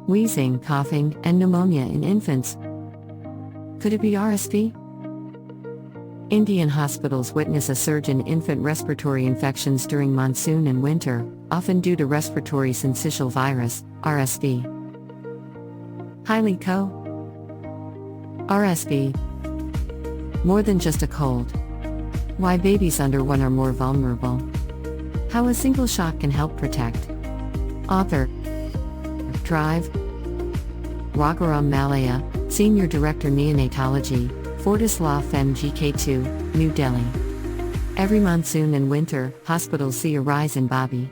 Wheezing, coughing, and pneumonia in infants. Could it be RSV? Indian hospitals witness a surge in infant respiratory infections during monsoon and winter, often due to respiratory syncytial virus, RSV. Highly RSV. More than just a cold. Why babies under 1 are more vulnerable. How a single shot can help protect. Author Drive Raghuram Malaya, Senior Director Neonatology, Fortis Law Fem GK2, New Delhi. Every monsoon and winter, hospitals see a rise in Bobby.